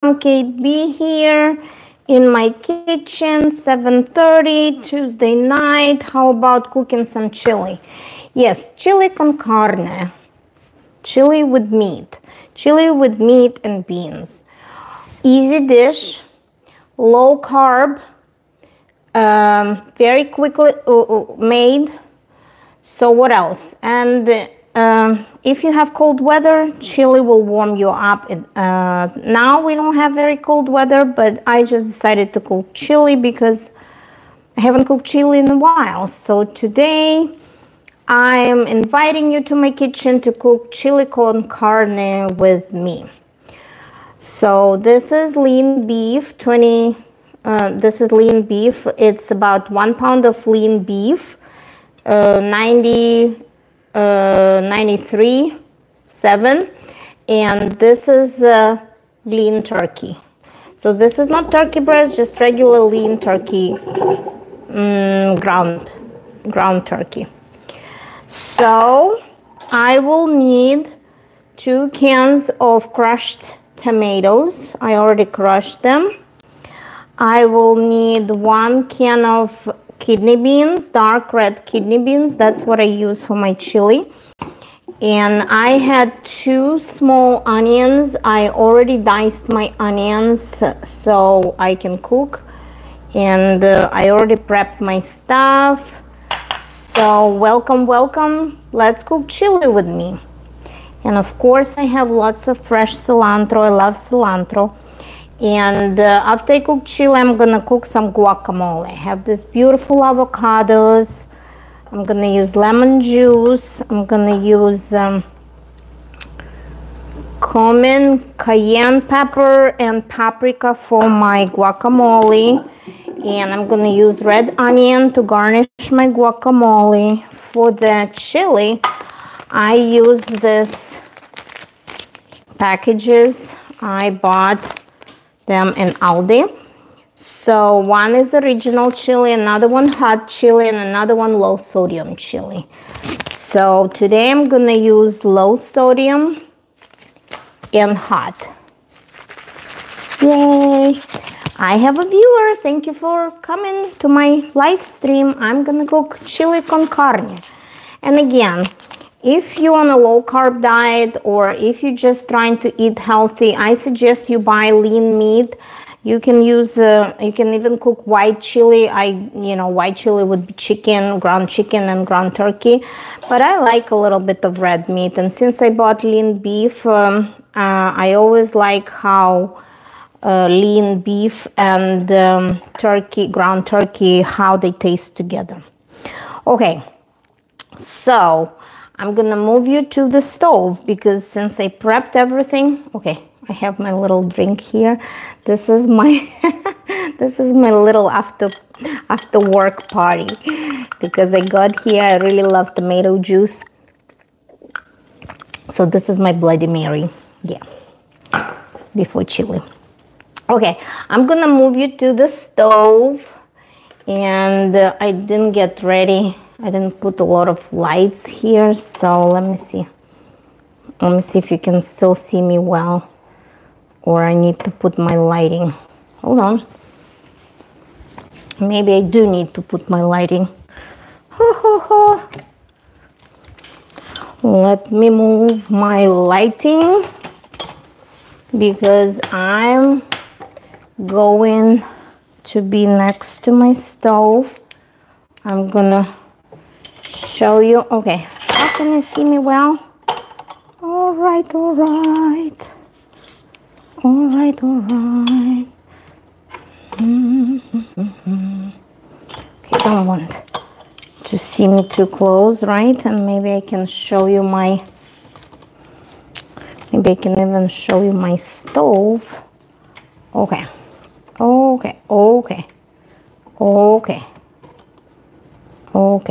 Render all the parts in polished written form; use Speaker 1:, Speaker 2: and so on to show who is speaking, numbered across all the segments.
Speaker 1: Kate B here in my kitchen, 7:30 Tuesday night. How about cooking some chili? Yes, chili con carne. Chili with meat. Chili with meat and beans. Easy dish, low carb, very quickly made. So what else? And if you have cold weather, chili will warm you up. Now we don't have very cold weather, but I just decided to cook chili because I haven't cooked chili in a while. So today I'm inviting you to my kitchen to cook chili con carne with me. So this is lean beef, this is lean beef. It's about 1 pound of lean beef. 93.7, and this is lean turkey. So this is not turkey breast, just regular lean turkey, ground turkey. So I will need 2 cans of crushed tomatoes. I already crushed them. I will need 1 can of kidney beans, dark red kidney beans. That's what I use for my chili. And I had 2 small onions. I already diced my onions so I can cook. And I already prepped my stuff. So welcome. Let's cook chili with me. And of course I have lots of fresh cilantro. I love cilantro. And after I cook chili, I'm gonna cook some guacamole. I have this beautiful avocados. I'm gonna use lemon juice. I'm gonna use cumin, cayenne pepper, and paprika for my guacamole. And I'm gonna use red onion to garnish my guacamole. For the chili, I use this packages. I bought them in Aldi. So one is original chili, another one hot chili, and another one low sodium chili. So today I'm gonna use low sodium and hot. Yay! I have a viewer. Thank you for coming to my live stream. I'm gonna cook chili con carne. And again, if you're on a low carb diet or if you're just trying to eat healthy, I suggest you buy lean meat. You can use, you can even cook white chili. White chili would be ground chicken and ground turkey. But I like a little bit of red meat. And since I bought lean beef, I always like how lean beef and ground turkey, how they taste together. Okay, so I'm gonna move you to the stove because since I prepped everything, okay, I have my little drink here. This is my this is my little after work party because I got here. I really love tomato juice. So this is my Bloody Mary, yeah, before chili. Okay, I'm gonna move you to the stove, and I didn't get ready. I didn't put a lot of lights here, so let me see. Let me see if you can still see me well, or I need to put my lighting. Hold on. Maybe I do need to put my lighting. Let me move my lighting because I'm going to be next to my stove. I'm gonna show you. Okay, how can you see me well? All right. Okay, don't want to see me too close, right? And maybe I can show you maybe I can even show you my stove. Okay,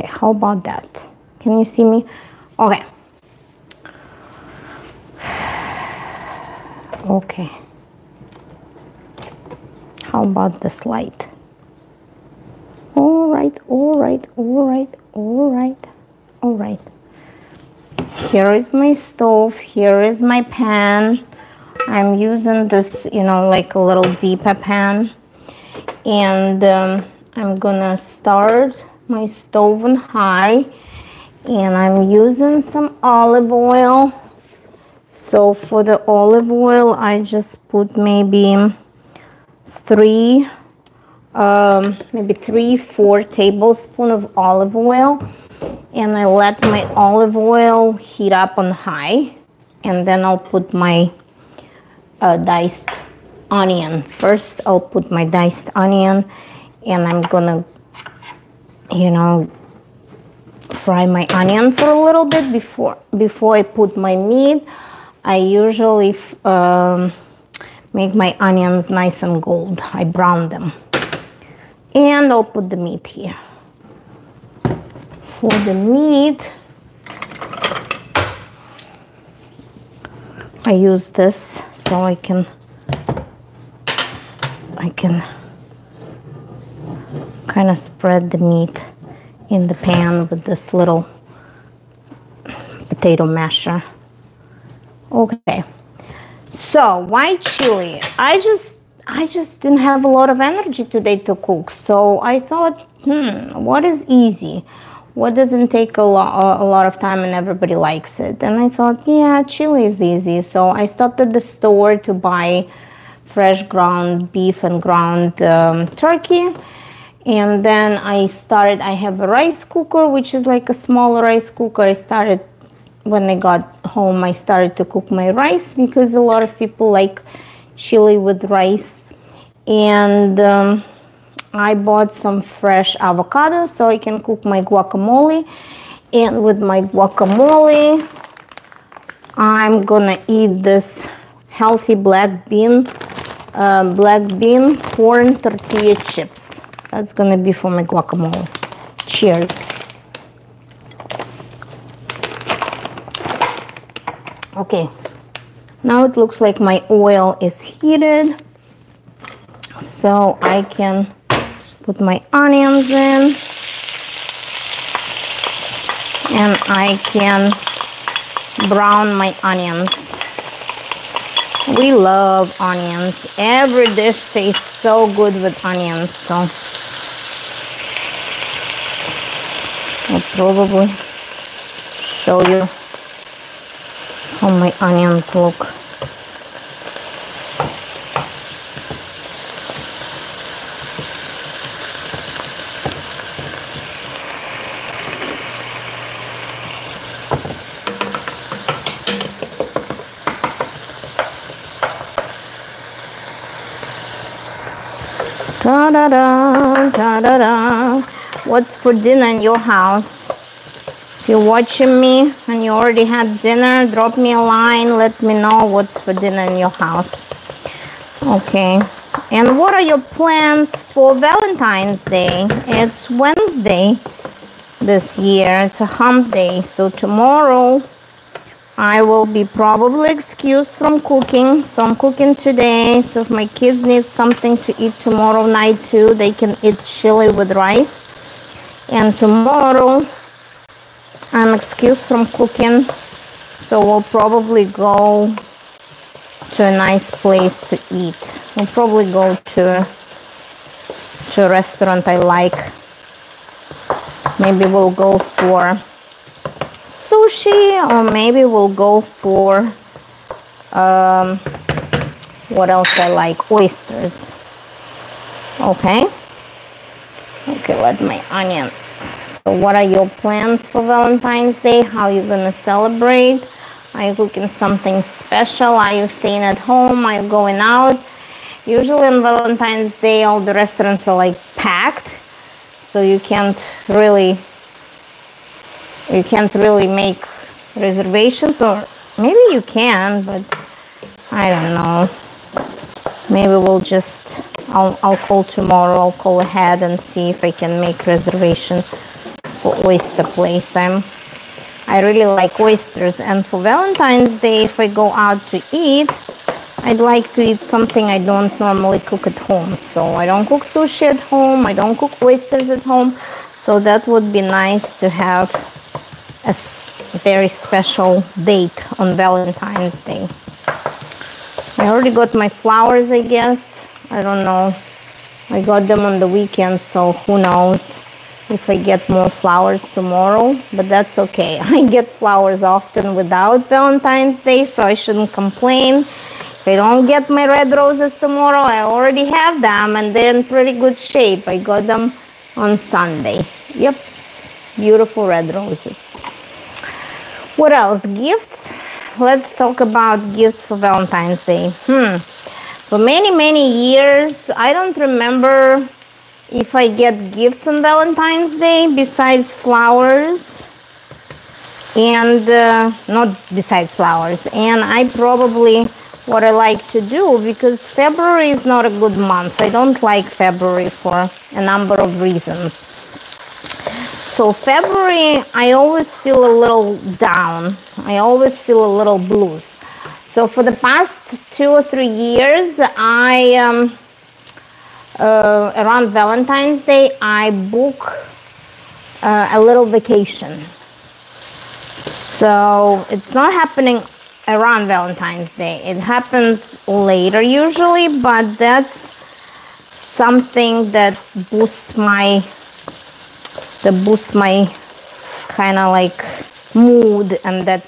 Speaker 1: how about that? Can you see me? Okay. How about this light? All right. Here is my stove, here is my pan. I'm using this, you know, like a little deeper pan. And I'm gonna start my stove on high. And I'm using some olive oil. So for the olive oil, I just put maybe maybe 3-4 tablespoons of olive oil, and I let my olive oil heat up on high, and then I'll put my diced onion. First I'll put my diced onion, and I'm gonna, you know, fry my onion for a little bit before I put my meat. I usually make my onions nice and gold. I brown them. And I'll put the meat here. For the meat, I use this so I can kind of spread the meat in the pan with this little potato masher. Okay, so white chili. I just didn't have a lot of energy today to cook, so I thought, what is easy? What doesn't take a lot of time and everybody likes it? And I thought, yeah, chili is easy. So I stopped at the store to buy fresh ground beef and ground turkey. And then I have a rice cooker, which is like a small rice cooker. When I got home, I started to cook my rice because a lot of people like chili with rice. And I bought some fresh avocado so I can cook my guacamole. And with my guacamole, I'm gonna eat this healthy black bean corn tortilla chips. That's gonna be for my guacamole. Cheers. Okay, now it looks like my oil is heated, so I can put my onions in, and I can brown my onions. We love onions. Every dish tastes so good with onions, so I'll probably show you how my onions look. Ta-da-da, ta-da-da. What's for dinner in your house? If you're watching me and you already had dinner, drop me a line, let me know what's for dinner in your house. Okay, and what are your plans for Valentine's Day? It's Wednesday this year. It's a hump day, so tomorrow I will be probably excused from cooking. So I'm cooking today, so if my kids need something to eat tomorrow night too, they can eat chili with rice. And tomorrow I'm excused from cooking, so we'll probably go to a nice place to eat. We'll probably go to a restaurant I like. Maybe we'll go for sushi, or maybe we'll go for what else I like, oysters. Okay, let my onion. So what are your plans for Valentine's Day? How are you gonna celebrate? Are you cooking something special? Are you staying at home? Are you going out? Usually on Valentine's Day all the restaurants are like packed, so you can't really make reservations, or maybe you can, but I don't know. Maybe I'll call tomorrow. I'll call ahead and see if I can make reservation for oyster place. I really like oysters, and for Valentine's Day, if I go out to eat, I'd like to eat something I don't normally cook at home. So I don't cook sushi at home, I don't cook oysters at home, so that would be nice to have a very special date on Valentine's Day. I already got my flowers, I guess. I don't know. I got them on the weekend, so who knows if I get more flowers tomorrow, but that's okay. I get flowers often without Valentine's Day, so I shouldn't complain. If I don't get my red roses tomorrow, I already have them and they're in pretty good shape. I got them on Sunday. Yep, beautiful red roses. What else? Gifts? Let's talk about gifts for Valentine's Day. For many years, I don't remember if I get gifts on Valentine's Day besides flowers. And not besides flowers. And I probably, what I like to do, because February is not a good month. I don't like February for a number of reasons. So February, I always feel a little down. I always feel a little blues. So for the past 2 or 3 years, I around Valentine's Day, I book a little vacation. So it's not happening around Valentine's Day. It happens later usually, but that's something that boosts my kind of like mood, and that,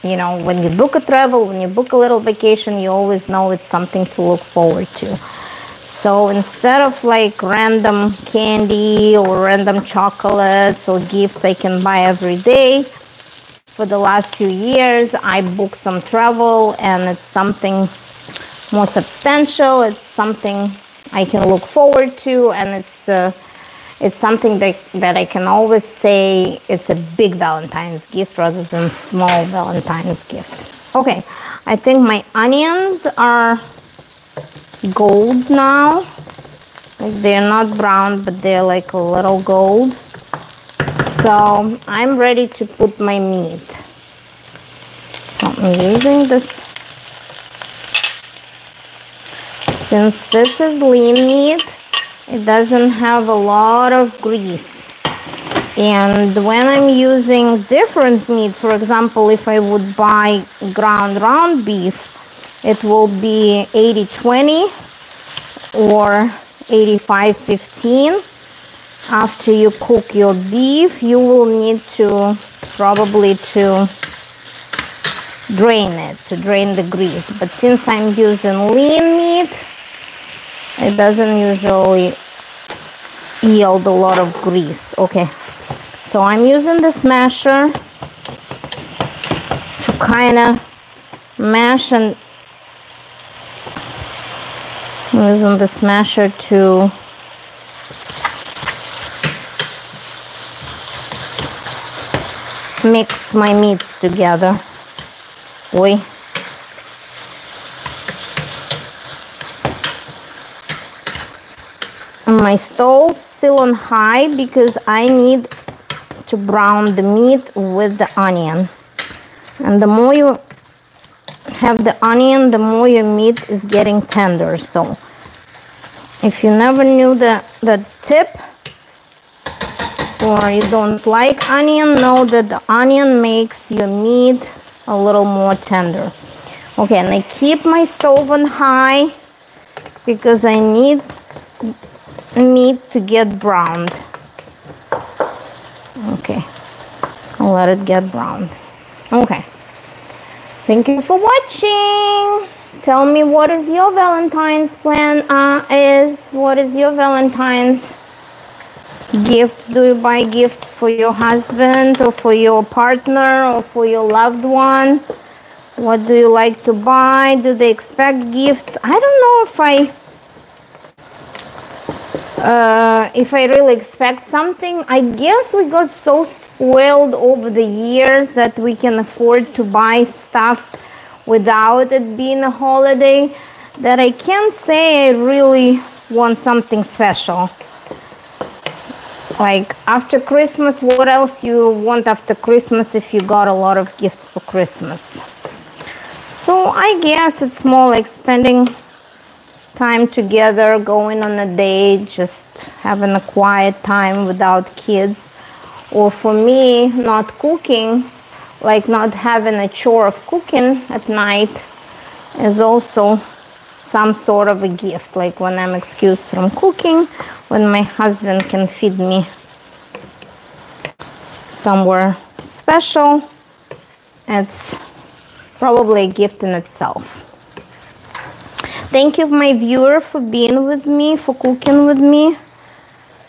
Speaker 1: you know, when you book a travel, when you book a little vacation, you always know it's something to look forward to. So instead of like random candy or random chocolates or gifts I can buy every day, for the last few years I booked some travel, and it's something more substantial. It's something I can look forward to, and it's something that I can always say it's a big Valentine's gift rather than small Valentine's gift. Okay, I think my onions are gold now. Like, they're not brown, but they're like a little gold. So I'm ready to put my meat. I'm using this. Since this is lean meat, it doesn't have a lot of grease. And when I'm using different meat, for example, if I would buy ground round beef, it will be 80-20 or 85-15. After you cook your beef, you will need to probably to drain it, to drain the grease. But since I'm using lean meat, it doesn't usually yield a lot of grease. Okay, so I'm using this masher to kind of mash, and I'm using this masher to mix my meats together. Oi. My stove's still on high because I need to brown the meat with the onion. And the more you have the onion, the more your meat is getting tender. So if you never knew the tip, or you don't like onion, know that the onion makes your meat a little more tender. Okay, and I keep my stove on high because I need meat to get browned. Okay, I'll let it get browned. Okay, thank you for watching. Tell me, what is your Valentine's plan what is your Valentine's gifts? Do you buy gifts for your husband or for your partner or for your loved one? What do you like to buy? Do they expect gifts? I don't know if I really expect something. I guess we got so spoiled over the years that we can afford to buy stuff without it being a holiday, that I can't say I really want something special. Like after Christmas, what else you want after Christmas if you got a lot of gifts for Christmas? So I guess it's more like spending time together, going on a date, just having a quiet time without kids. Or for me, not cooking, like not having a chore of cooking at night, is also some sort of a gift, like when I'm excused from cooking, when my husband can feed me somewhere special. It's probably a gift in itself. Thank you, my viewer, for being with me, for cooking with me.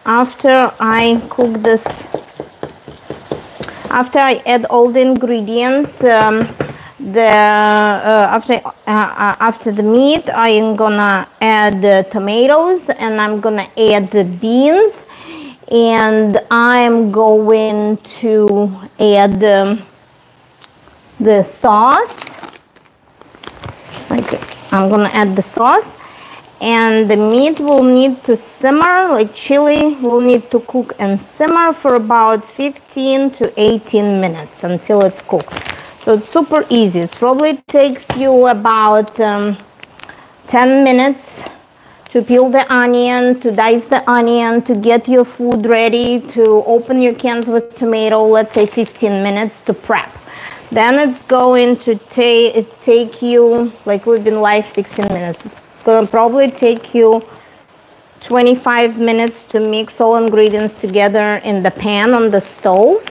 Speaker 1: After I cook this, after I add all the ingredients, after the meat, I am gonna add the tomatoes, and I'm gonna add the beans, and I'm going to add the sauce. Like, I'm gonna add the sauce, and the meat will need to simmer, like chili will need to cook and simmer for about 15 to 18 minutes until it's cooked. So it's super easy. It probably takes you about 10 minutes to peel the onion, to dice the onion, to get your food ready, to open your cans with tomato, let's say 15 minutes to prep. Then it's going to take you, like we've been live 16 minutes. It's gonna probably take you 25 minutes to mix all ingredients together in the pan on the stove.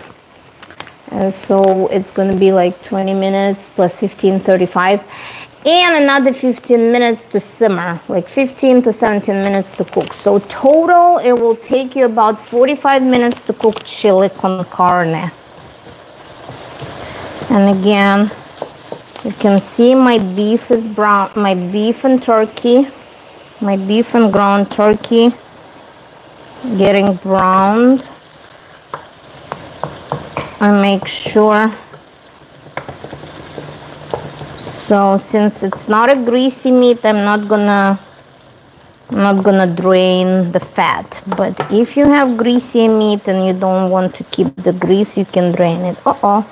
Speaker 1: And so it's gonna be like 20 minutes plus 15, 35. And another 15 minutes to simmer, like 15 to 17 minutes to cook. So total, it will take you about 45 minutes to cook chili con carne. And again, you can see my beef is brown, my beef and turkey, my beef and ground turkey getting browned. I make sure. So since it's not a greasy meat, I'm not gonna drain the fat. But if you have greasy meat and you don't want to keep the grease, you can drain it. Uh-oh,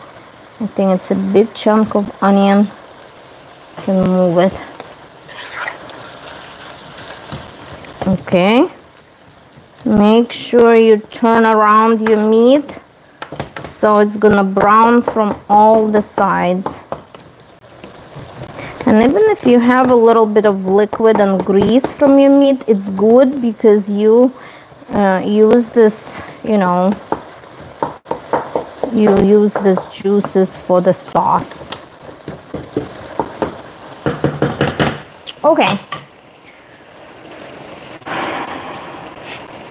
Speaker 1: I think it's a big chunk of onion. You can move it. Okay. Make sure you turn around your meat so it's gonna brown from all the sides. And even if you have a little bit of liquid and grease from your meat, it's good because you use this, you use these juices for the sauce. Okay.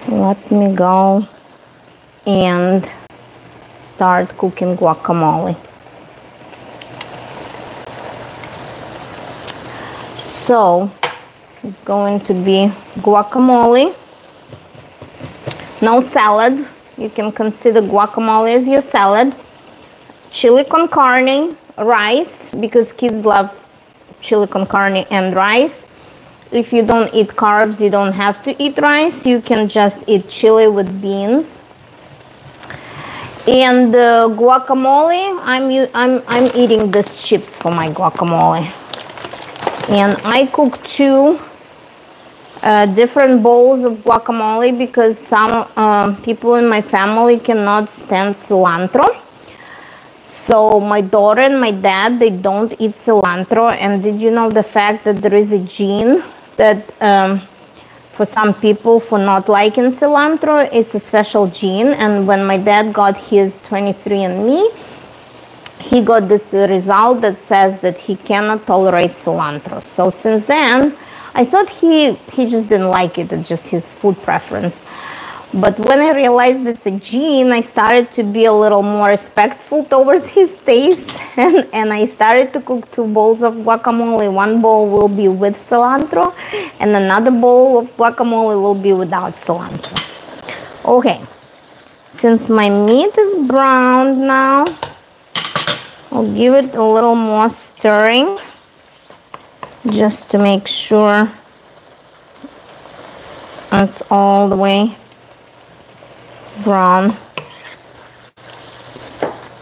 Speaker 1: Let me go and start cooking guacamole. So it's going to be guacamole, no salad. You can consider guacamole as your salad. Chili con carne, rice, because kids love chili con carne and rice. If you don't eat carbs, you don't have to eat rice. You can just eat chili with beans. And guacamole, I'm eating these chips for my guacamole. And I cook two different bowls of guacamole because some people in my family cannot stand cilantro. So my daughter and my dad, they don't eat cilantro. And did you know the fact that there is a gene that for some people for not liking cilantro, it's a special gene. And when my dad got his 23andMe, he got this result that says that he cannot tolerate cilantro. So since then, I thought he just didn't like it, it's just his food preference. But when I realized it's a gene, I started to be a little more respectful towards his taste, and I started to cook two bowls of guacamole. One bowl will be with cilantro, and another bowl of guacamole will be without cilantro. Okay, since my meat is browned now, I'll give it a little more stirring just to make sure it's all the way brown.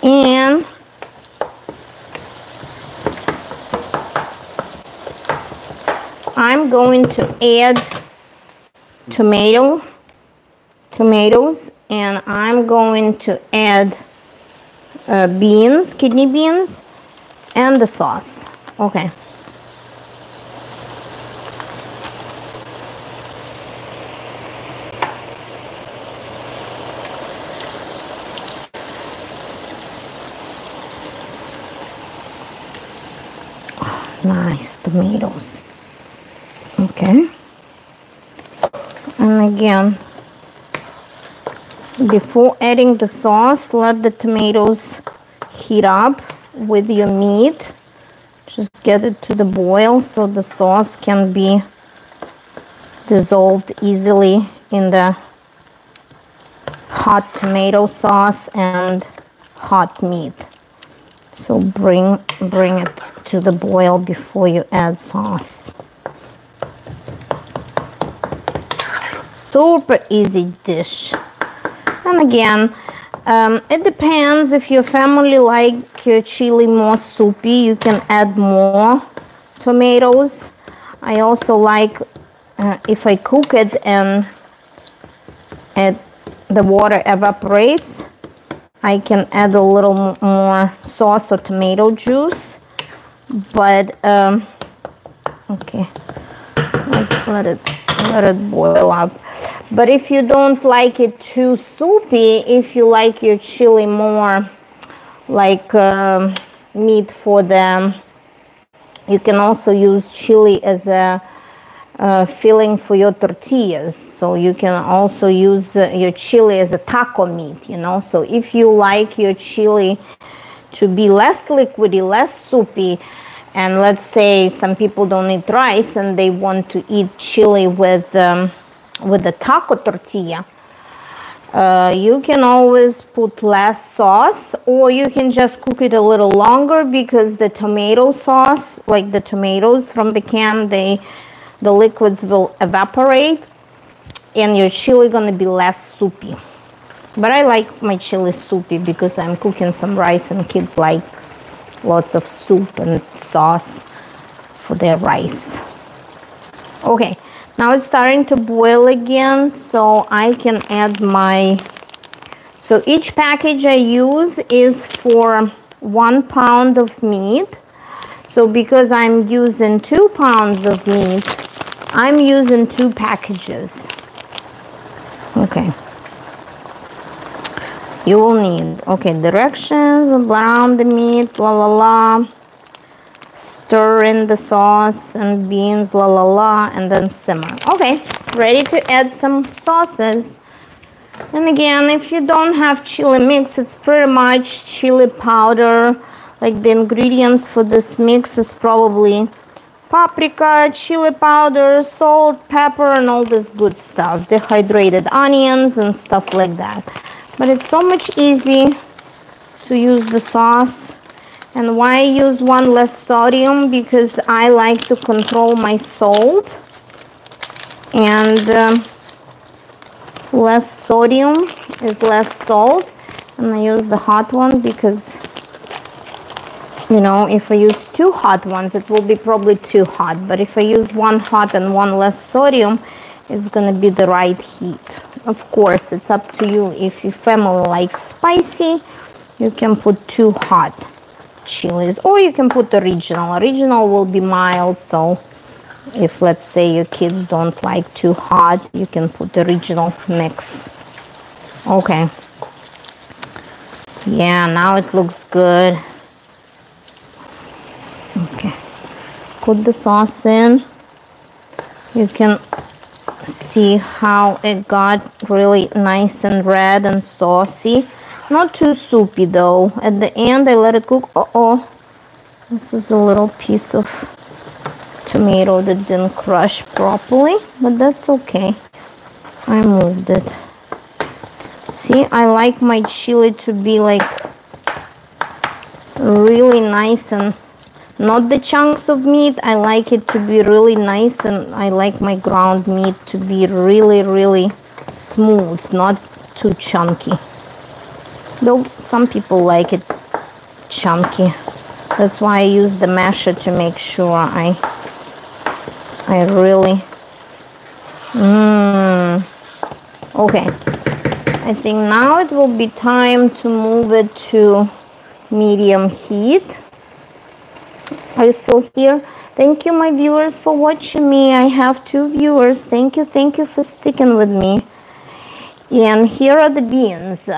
Speaker 1: And I'm going to add tomatoes, and I'm going to add beans, kidney beans, and the sauce. Okay. nice tomatoes. Okay. And again, before adding the sauce, let the tomatoes heat up with your meat. Just get it to the boil so the sauce can be dissolved easily in the hot tomato sauce and hot meat. So bring it to the boil before you add sauce. Super easy dish. And again, it depends. If your family like your chili more soupy, you can add more tomatoes. I also like if I cook it and the water evaporates, I can add a little more sauce or tomato juice. But okay, let it boil up. But if you don't like it too soupy, if you like your chili more like meat for them, you can also use chili as a filling for your tortillas. So you can also use your chili as a taco meat, you know. So if you like your chili to be less liquidy, less soupy, and let's say some people don't eat rice and they want to eat chili with the taco tortilla, you can always put less sauce, or you can just cook it a little longer, because the tomato sauce, like the tomatoes from the can, the liquids will evaporate and your chili gonna be less soupy. But I like my chili soupy because I'm cooking some rice and kids like lots of soup and sauce for their rice. Okay, now it's starting to boil again, so I can add so each package I use is for 1 pound of meat. So because I'm using 2 pounds of meat, I'm using 2 packages. Okay. You will need, okay, directions, brown the meat, la la la, stir in the sauce and beans, la la la, and then simmer. Okay, ready to add some sauces. And again, if you don't have chili mix, it's pretty much chili powder. Like the ingredients for this mix is probably paprika, chili powder, salt, pepper, and all this good stuff. Dehydrated onions and stuff like that. But it's so much easy to use the sauce. And why I use 1 less sodium? Because I like to control my salt. And less sodium is less salt. And I use the hot one because, you know, if I use 2 hot ones, it will be probably too hot. But if I use 1 hot and 1 less sodium, it's gonna be the right heat. Of course, it's up to you. If your family likes spicy, you can put 2 hot chilies, or you can put original. Original will be mild, so if, let's say, your kids don't like too hot, you can put original mix. Okay. Yeah, now it looks good. Okay. Put the sauce in. You can see how it got really nice and red and saucy. Not too soupy though. At the end I let it cook. Uh-oh. This is a little piece of tomato that didn't crush properly, but that's okay. I moved it. See, I like my chili to be like really nice, and not the chunks of meat. I like it to be really nice, and I like my ground meat to be really, really smooth, not too chunky. Though some people like it chunky. That's why I use the masher to make sure I really... Okay. I think now it will be time to move it to medium heat. Are you still here? Thank you, my viewers, for watching me. I have 2 viewers. Thank you for sticking with me. And here are the beans.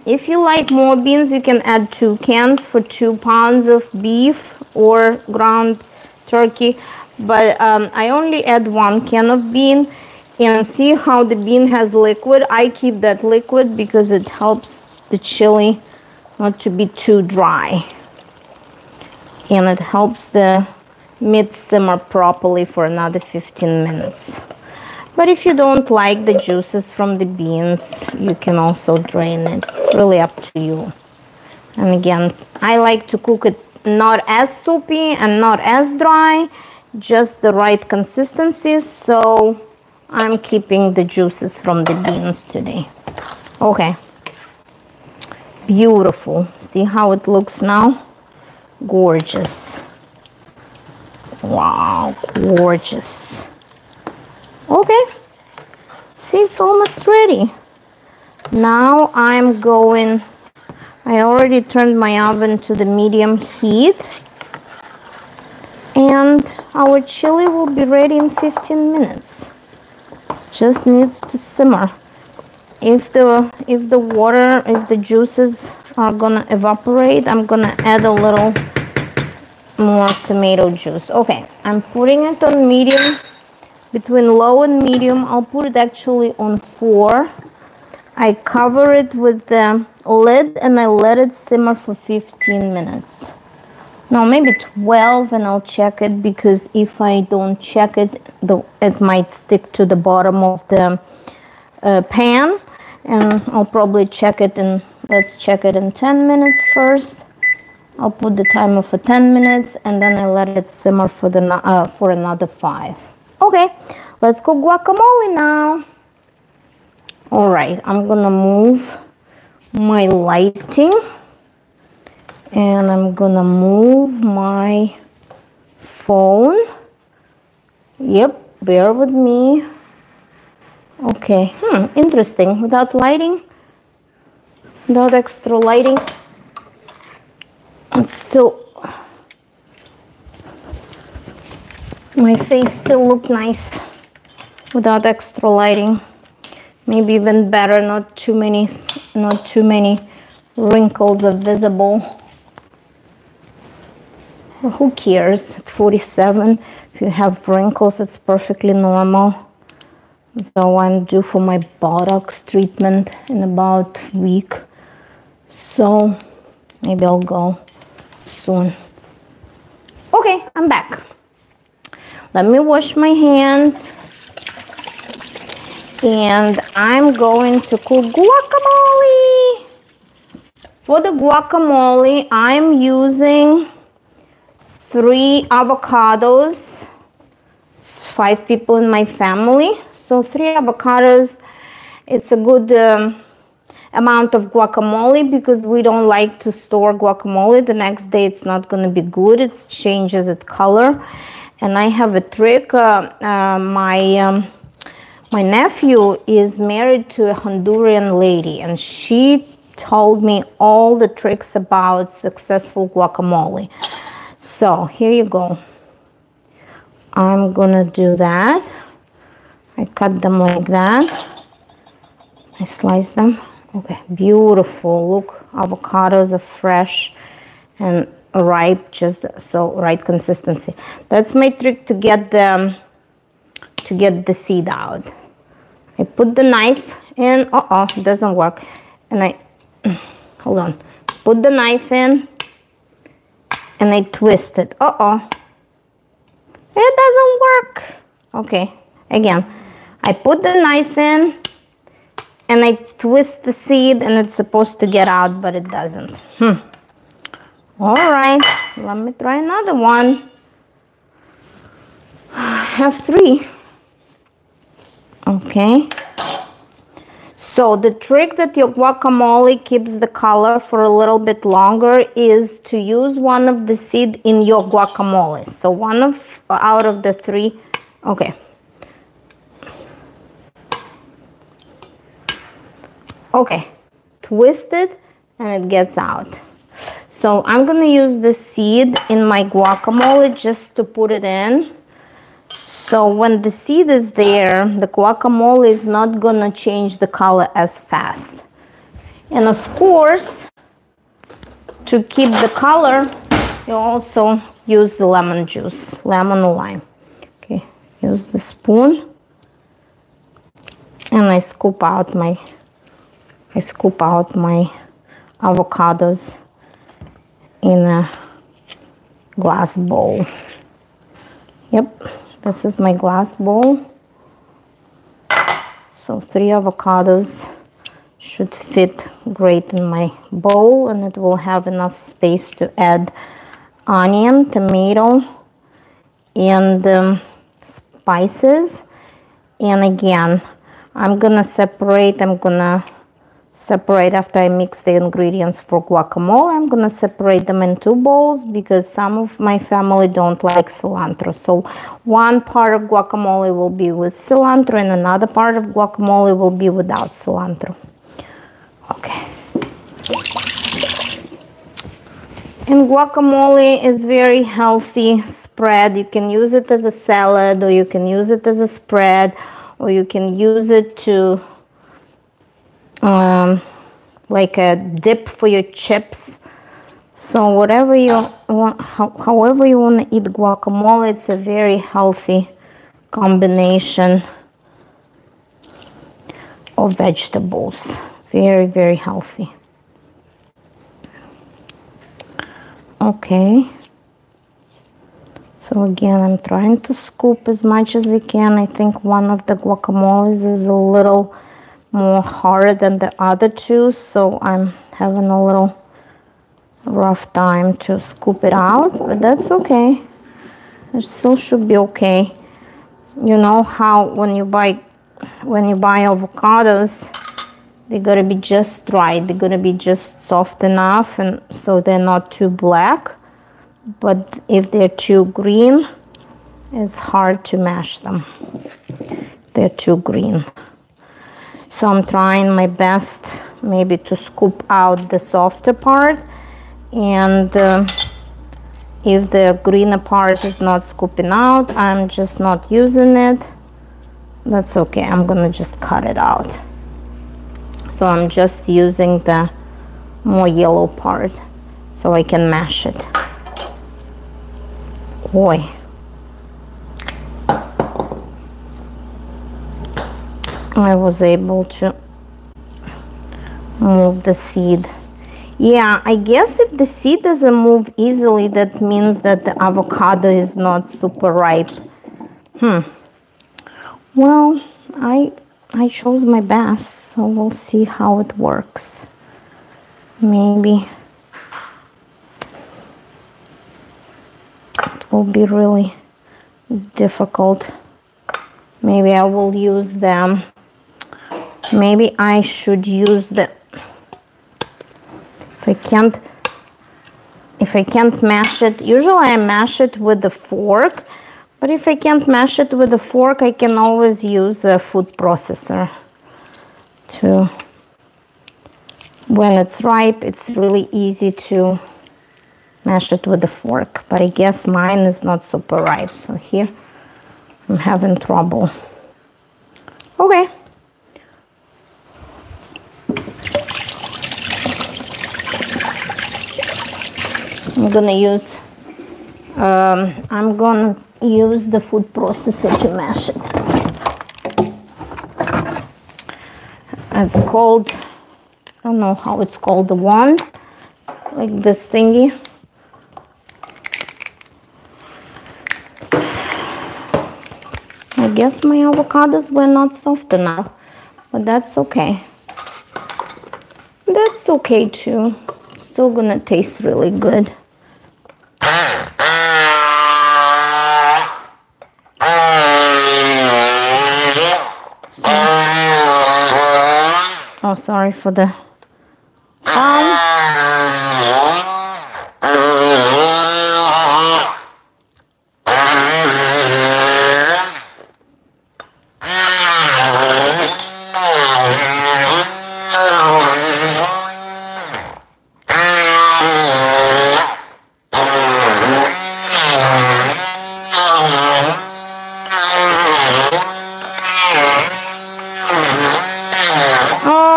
Speaker 1: If you like more beans, you can add 2 cans for 2 pounds of beef or ground turkey, but I only add 1 can of bean. And see how the bean has liquid? I keep that liquid because it helps the chili not to be too dry. And it helps the meat simmer properly for another 15 minutes. But if you don't like the juices from the beans, you can also drain it. It's really up to you. And again, I like to cook it not as soupy and not as dry, just the right consistency. So I'm keeping the juices from the beans today. Okay. Beautiful. See how it looks now? Gorgeous. Wow, gorgeous. Okay. See, it's almost ready. Now I'm going, I already turned my oven to the medium heat. And our chili will be ready in 15 minutes. It just needs to simmer. If the water, if the juices are gonna evaporate, I'm gonna add a little more tomato juice. Okay, I'm putting it on medium, between low and medium. I'll put it actually on 4. I cover it with the lid and I let it simmer for 15 minutes. No, maybe 12, and I'll check it, because if I don't check it, it might stick to the bottom of the pan. And I'll probably check it in, let's check it in 10 minutes first. I'll put the timer for 10 minutes and then I let it simmer for another 5. Okay, let's cook guacamole now. All right, I'm gonna move my lighting. And I'm gonna move my phone. Yep, bear with me. Okay, interesting. Without lighting, without extra lighting, it's still, my face still look nice without extra lighting. Maybe even better, not too many wrinkles are visible. Who cares? At 47, if you have wrinkles, it's perfectly normal. So I'm due for my Botox treatment in about a week. So maybe I'll go soon. Okay, I'm back. Let me wash my hands. And I'm going to cook guacamole. For the guacamole, I'm using 3 avocados. It's 5 people in my family, so 3 avocados. It's a good amount of guacamole, because we don't like to store guacamole. The next day it's not going to be good. It changes its color. And I have a trick. My nephew is married to a Honduran lady, and she told me all the tricks about successful guacamole. So here you go. I'm gonna do that. I cut them like that. I slice them. Okay, beautiful. Look, avocados are fresh and ripe, just so right consistency. That's my trick to get the seed out. I put the knife in. It doesn't work. And I hold on. Put the knife in. And I twist it. It doesn't work. Okay, again. I put the knife in and I twist the seed, and it's supposed to get out, but it doesn't. All right, let me try another one. I have 3. Okay. So the trick that your guacamole keeps the color for a little bit longer is to use one of the seed in your guacamole. So out of the 3, okay. Okay, twist it and it gets out. So I'm gonna use the seed in my guacamole just to put it in. So when the seed is there, the guacamole is not gonna change the color as fast. And of course, to keep the color, you also use the lemon juice, lemon or lime. Okay, use the spoon, and I scoop out my avocados in a glass bowl. Yep, this is my glass bowl. So 3 avocados should fit great in my bowl, and it will have enough space to add onion, tomato, and spices. And again, I'm gonna separate after I mix the ingredients for guacamole. I'm gonna separate them in 2 bowls because some of my family don't like cilantro. So one part of guacamole will be with cilantro and another part of guacamole will be without cilantro. Okay. And guacamole is very healthy spread. You can use it as a salad, or you can use it as a spread, or you can use it to like a dip for your chips. So whatever you want, however you want to eat guacamole, it's a very healthy combination of vegetables. Very, very healthy. Okay. So again, I'm trying to scoop as much as I can. I think one of the guacamoles is a little more hard than the other 2, so I'm having a little rough time to scoop it out, but that's okay. It still should be okay. You know how when you buy avocados, they gotta be just right. They're gonna be just soft enough, and so they're not too black. But if they're too green, it's hard to mash them. They're too green. So I'm trying my best maybe to scoop out the softer part, and if the greener part is not scooping out, I'm just not using it. That's okay, I'm gonna just cut it out. So I'm just using the more yellow part so I can mash it. Boy. I was able to move the seed. Yeah, I guess if the seed doesn't move easily, that means that the avocado is not super ripe. Well, I chose my best, so we'll see how it works. Maybe it will be really difficult. Maybe I will use them. Maybe I should use the, if I can't mash it, usually I mash it with the fork, but if I can't mash it with a fork, I can always use a food processor to, when it's ripe, it's really easy to mash it with a fork, but I guess mine is not super ripe, so here I'm having trouble. Okay. I'm gonna use the food processor to mash it. It's called, I don't know how it's called, the wand, like this thingy. I guess my avocados were not soft enough, but that's okay. That's okay too. Still gonna taste really good. Oh, sorry for the sound.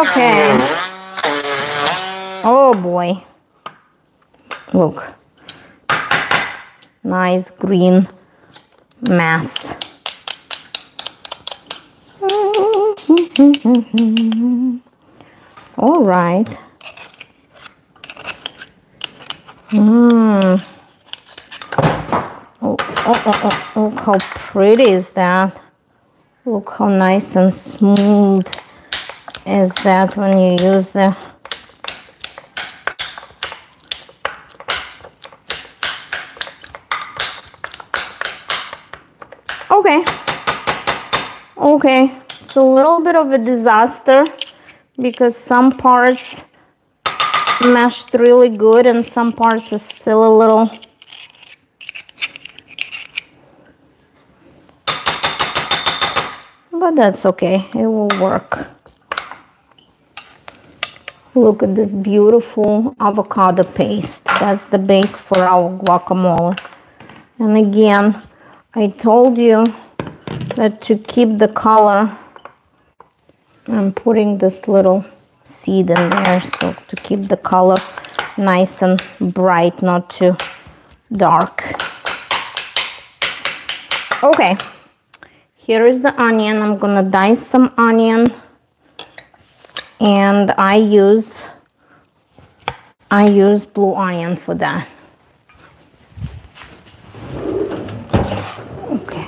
Speaker 1: Okay. Oh boy. Look. nice green mass. All right. Look how pretty is that. Look how nice and smooth is that when you use the okay, it's a little bit of a disaster because some parts mashed really good and some parts is still a little but that's okay, it will work. Look at this beautiful avocado paste. That's the base for our guacamole. And again, I told you that to keep the color, I'm putting this little seed in there, so to keep the color nice and bright, not too dark. Okay, here is the onion. I'm gonna dice some onion, and I use blue onion for that. Okay.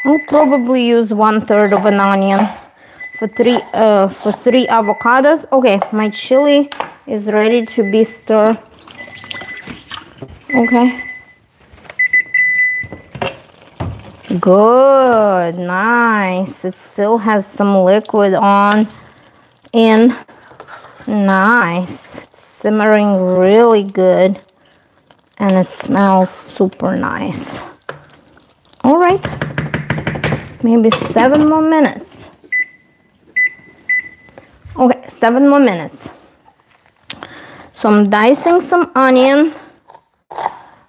Speaker 1: I'll probably use 1/3 of an onion for three avocados. Okay, my chili is ready to be stirred. Okay. Good, nice. It still has some liquid on in. Nice. It's simmering really good and it smells super nice. All right. Maybe 7 more minutes. Okay, 7 more minutes. So I'm dicing some onion.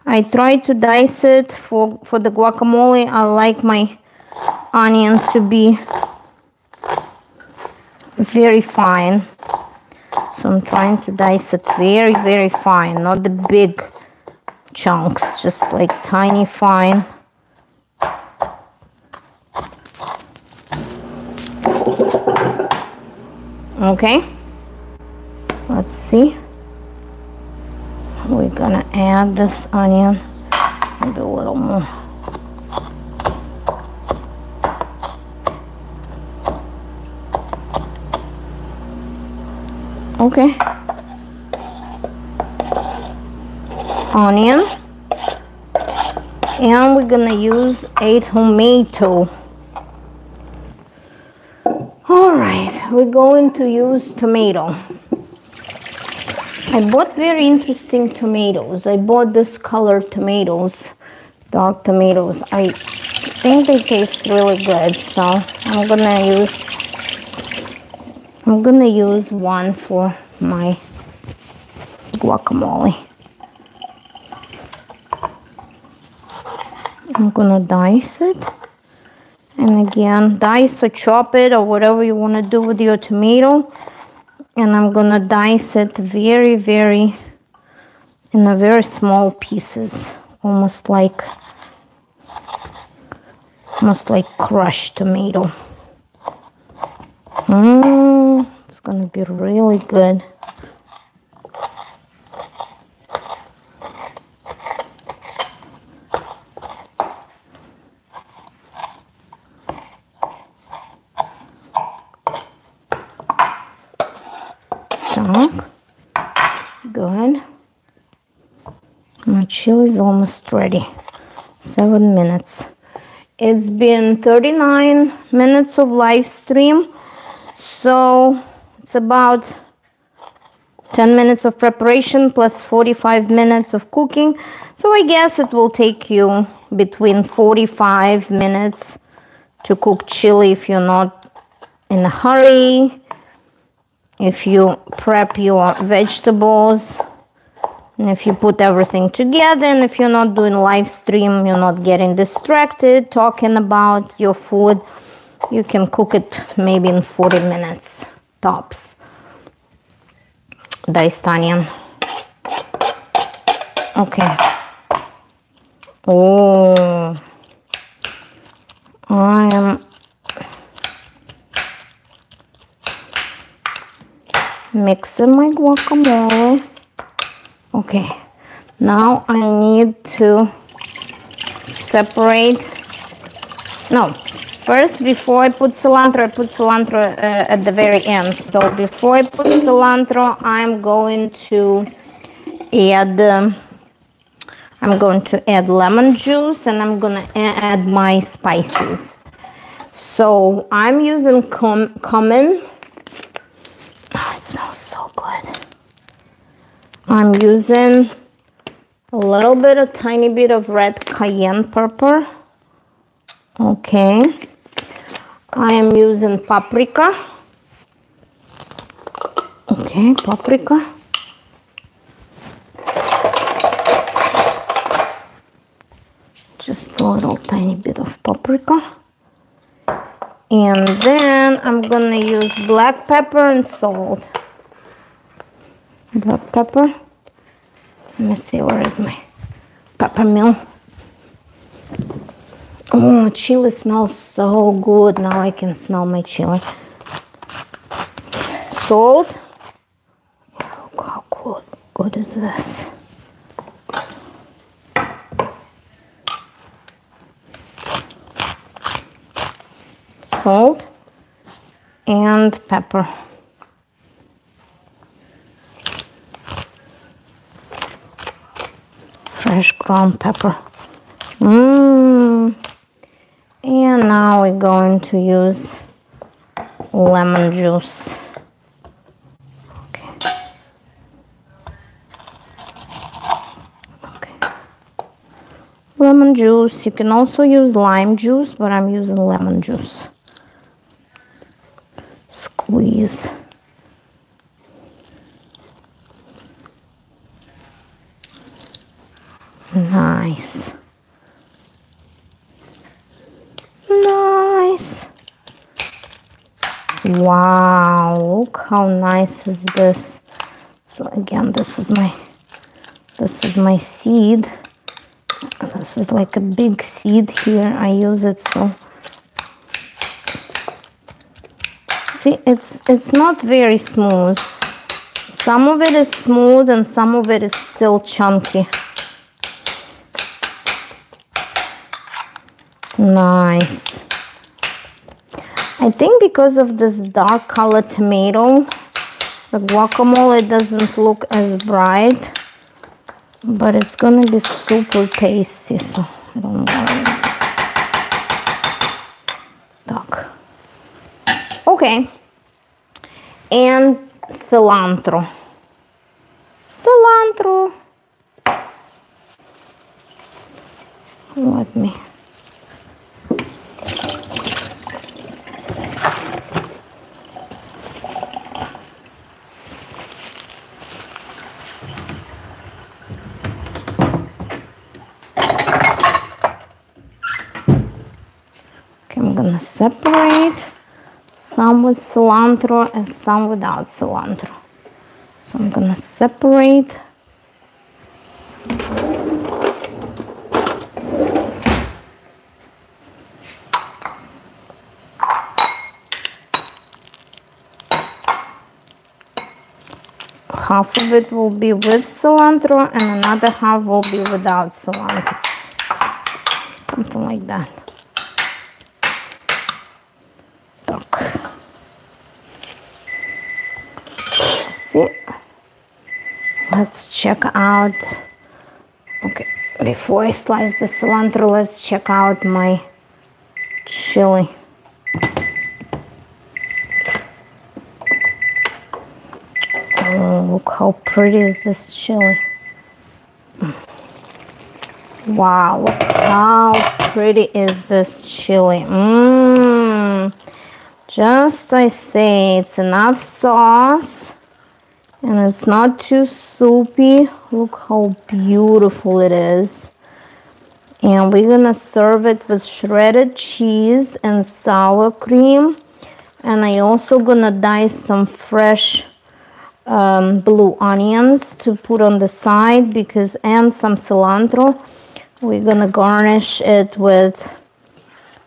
Speaker 1: I try to dice it for the guacamole. I like my onion to be very fine. So I'm trying to dice it very, very fine, not the big chunks, just like tiny fine. Okay, let's see. We're gonna add this onion, maybe a little more. Okay, onion, and we're gonna use a tomato. All right, we're going to use tomato. I bought very interesting tomatoes. I bought this colored tomatoes, dark tomatoes. I think they taste really good, so I'm gonna use one for my guacamole. I'm gonna dice it. And again, dice or chop it or whatever you want to do with your tomato. And I'm gonna dice it very, very in a very small pieces, almost like crushed tomato. It's gonna be really good. Good. My chili is almost ready. 7 minutes. It's been 39 minutes of live stream, so it's about 10 minutes of preparation plus 45 minutes of cooking. So I guess it will take you between 45 minutes to cook chili if you're not in a hurry. If you prep your vegetables And if you put everything together, and if you're not doing live stream, you're not getting distracted talking about your food, you can cook it maybe in 40 minutes tops. Diced onion. Okay. Oh, I am mixing my guacamole. Okay, now I need to separate. No, first, before I put cilantro at the very end. So before I put cilantro, I'm going to add lemon juice, and I'm gonna add my spices. So I'm using cumin. Oh, it smells so good. I'm using a tiny bit of red cayenne pepper. Okay. I am using paprika. Okay, paprika. Just a little tiny bit of paprika. And then I'm gonna use black pepper and salt. Black pepper. Let me see, where is my pepper mill? Oh, chili smells so good. Now I can smell my chili. Salt. How good is this? Salt and pepper. Fresh ground pepper. And now we're going to use lemon juice. Okay. Lemon juice. You can also use lime juice, but I'm using lemon juice. Squeeze. Nice. Nice. Wow, look how nice is this. So again, this is my seed. This is like a big seed here. I use it so. See, it's not very smooth. Some of it is smooth and some of it is still chunky. Nice. I think because of this dark colored tomato, the guacamole doesn't look as bright, but it's gonna be super tasty, so don't worry. Так. Okay. And cilantro. Cilantro. Let me. I'm gonna separate some with cilantro and some without cilantro. So I'm gonna separate. Half of it will be with cilantro and another half will be without cilantro. Something like that. See, let's check out. Okay, before I slice the cilantro, let's check out my chili. Oh, look how pretty is this chili. Wow, look how pretty is this chili. Just I say, it's enough sauce And it's not too soupy. Look how beautiful it is. And we're gonna serve it with shredded cheese and sour cream. And I also gonna dice some fresh blue onions to put on the side and some cilantro. We're gonna garnish it with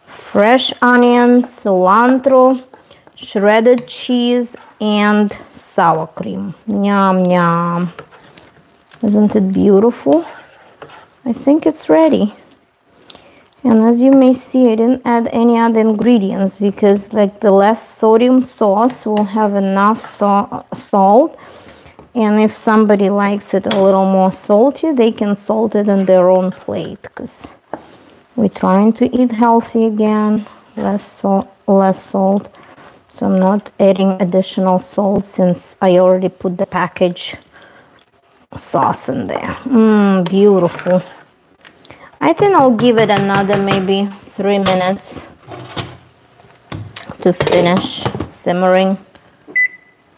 Speaker 1: fresh onions, cilantro, shredded cheese, and sour cream. Yum, yum. Isn't it beautiful? I think it's ready. And as you may see, I didn't add any other ingredients because like the less sodium sauce will have enough salt. And if somebody likes it a little more salty, they can salt it on their own plate, because we're trying to eat healthy again, less salt. So I'm not adding additional salt since I already put the package sauce in there. Beautiful. I think I'll give it another maybe 3 minutes to finish simmering,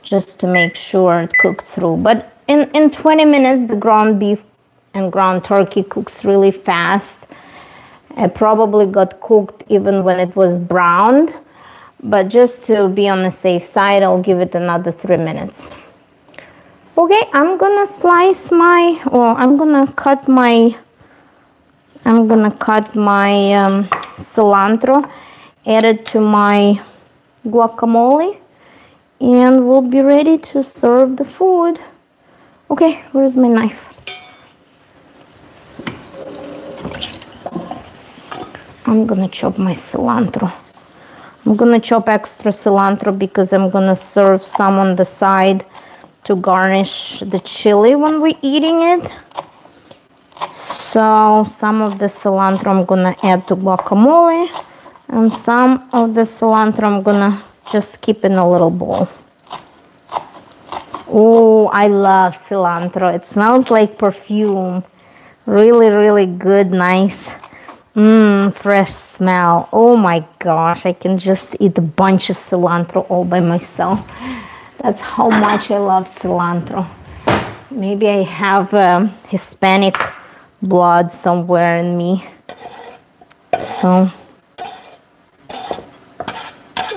Speaker 1: just to make sure it cooked through. But in 20 minutes, the ground beef and ground turkey cooks really fast. It probably got cooked even when it was browned, but just to be on the safe side, I'll give it another 3 minutes. Okay, I'm gonna cut my cilantro, add it to my guacamole, and we'll be ready to serve the food. Okay, where's my knife? I'm gonna chop my cilantro. I'm gonna chop extra cilantro because I'm gonna serve some on the side to garnish the chili when we're eating it. So some of the cilantro I'm gonna add to guacamole, and some of the cilantro I'm gonna just keep in a little bowl. Oh, I love cilantro. It smells like perfume. Really, really good, nice, fresh smell. Oh my gosh, I can just eat a bunch of cilantro all by myself. That's how much I love cilantro. Maybe I have Hispanic blood somewhere in me. So,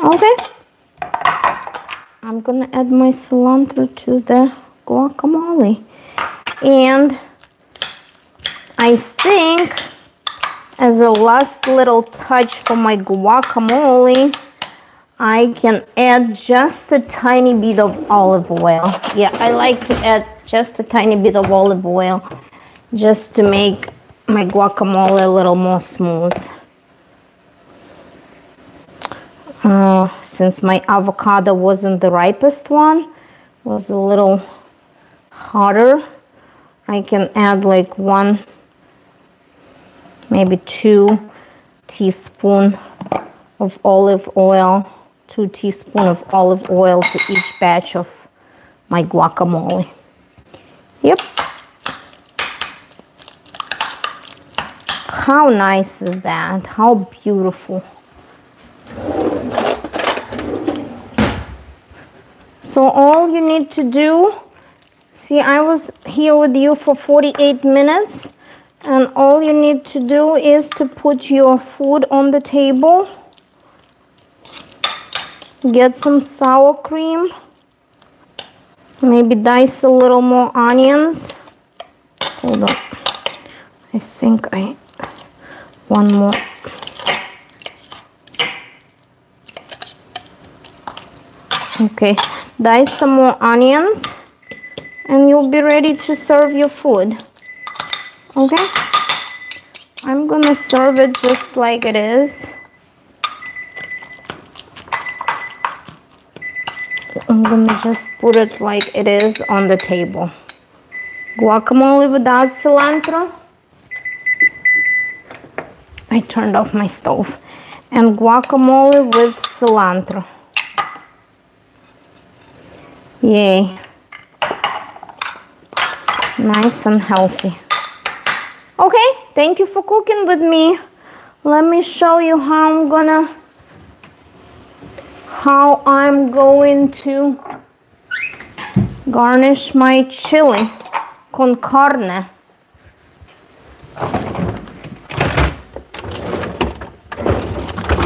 Speaker 1: okay. I'm gonna add my cilantro to the guacamole. And I think as a last little touch for my guacamole, I can add just a tiny bit of olive oil. Yeah, I like to add just a tiny bit of olive oil just to make my guacamole a little more smooth. Since my avocado wasn't the ripest one, was a little hotter, I can add like 1, maybe 2 teaspoons of olive oil, 2 teaspoons of olive oil to each batch of my guacamole. Yep. How nice is that? How beautiful. So all you need to do, see, I was here with you for 48 minutes, and all you need to do is to put your food on the table, get some sour cream, maybe dice a little more onions. Hold on, I think one more. Okay, dice some more onions and you'll be ready to serve your food. Okay, I'm gonna serve it just like it is. I'm gonna just put it like it is on the table. Guacamole without cilantro. I turned off my stove. And guacamole with cilantro. Yay. Nice and healthy. Okay, thank you for cooking with me. Let me show you how I'm going to garnish my chili con carne.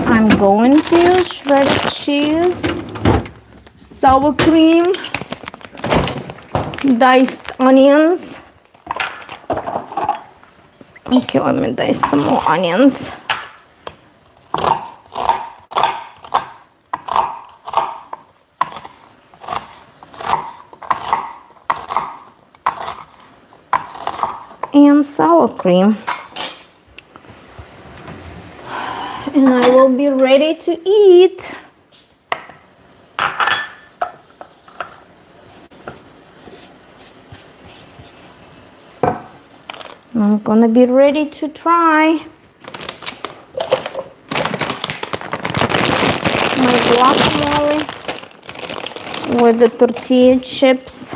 Speaker 1: I'm going to use shredded cheese, sour cream, diced onions. Okay, let me dice some more onions. And sour cream. And I will be ready to eat. I'm gonna be ready to try my guacamole with the tortilla chips.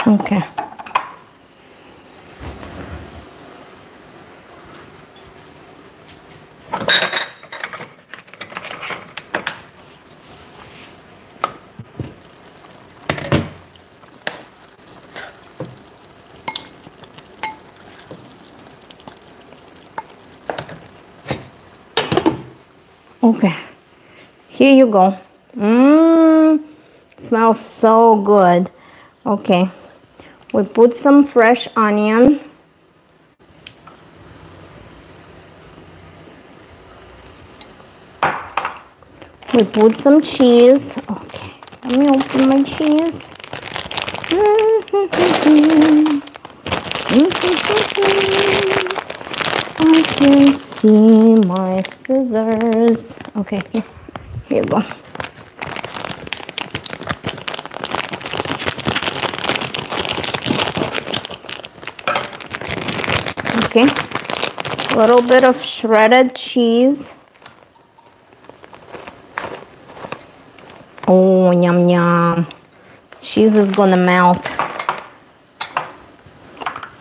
Speaker 1: Okay. Okay, here you go. Smells so good. Okay, we put some fresh onion. We put some cheese. Okay, let me open my cheese. I can see my scissors. Okay, here you go. Okay, a little bit of shredded cheese. Oh, yum yum. Cheese is gonna melt.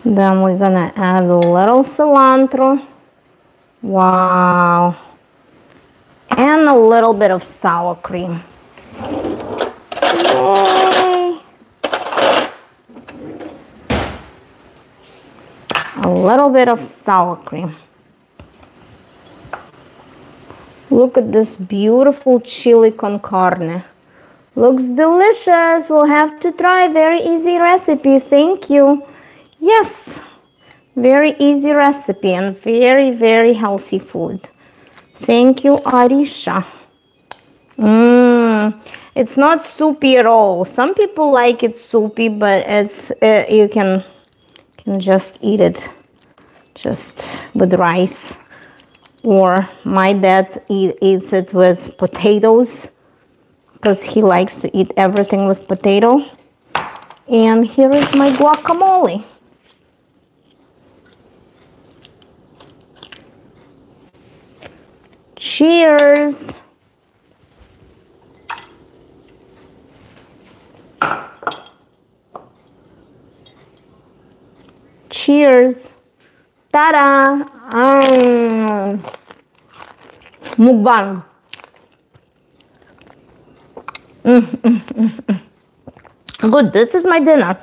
Speaker 1: Then we're gonna add a little cilantro. Wow. And a little bit of sour cream. Yay. A little bit of sour cream. Look at this beautiful chili con carne. Looks delicious. We'll have to try. Very easy recipe. Thank you. Yes, very easy recipe and very, very healthy food. Thank you, Arisha. It's not soupy at all. Some people like it soupy, but it's you can just eat it just with rice. Or my dad eats it with potatoes because he likes to eat everything with potato. And here is my guacamole. Cheers. Cheers. Ta-da. Mukbang. Good, this is my dinner.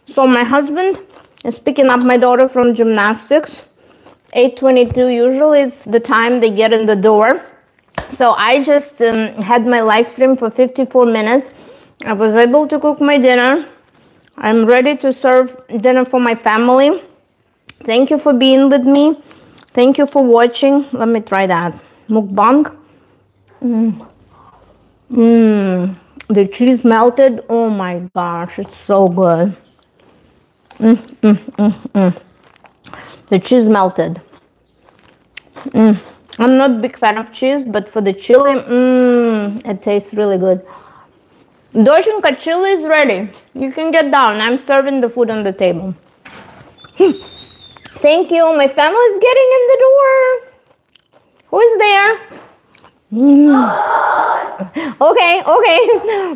Speaker 1: So my husband is picking up my daughter from gymnastics. 8:22, usually it's the time they get in the door. So I just had my live stream for 54 minutes. I was able to cook my dinner. I'm ready to serve dinner for my family. Thank you for being with me. Thank you for watching. Let me try that. Mukbang. The cheese melted. Oh my gosh, it's so good. The cheese melted. I'm not a big fan of cheese, but for the chili, it tastes really good. Doshinka, chili is ready. You can get down. I'm serving the food on the table. Thank you. My family is getting in the door. Who is there? Okay.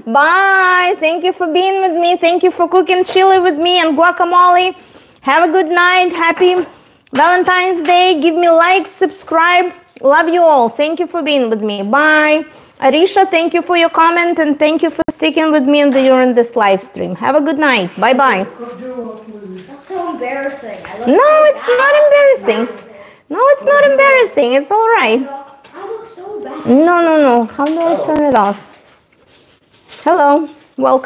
Speaker 1: Bye. Thank you for being with me. Thank you for cooking chili with me and guacamole. Have a good night. Happy Valentine's Day. Give me likes, subscribe. Love you all. Thank you for being with me. Bye. Arisha, thank you for your comment and thank you for sticking with me during this live stream. Have a good night. Bye-bye.
Speaker 2: That's so embarrassing.
Speaker 1: No, it's not embarrassing. No, it's not embarrassing. It's all right.
Speaker 2: I look so bad.
Speaker 1: No. How do I turn it off? Hello. Welcome.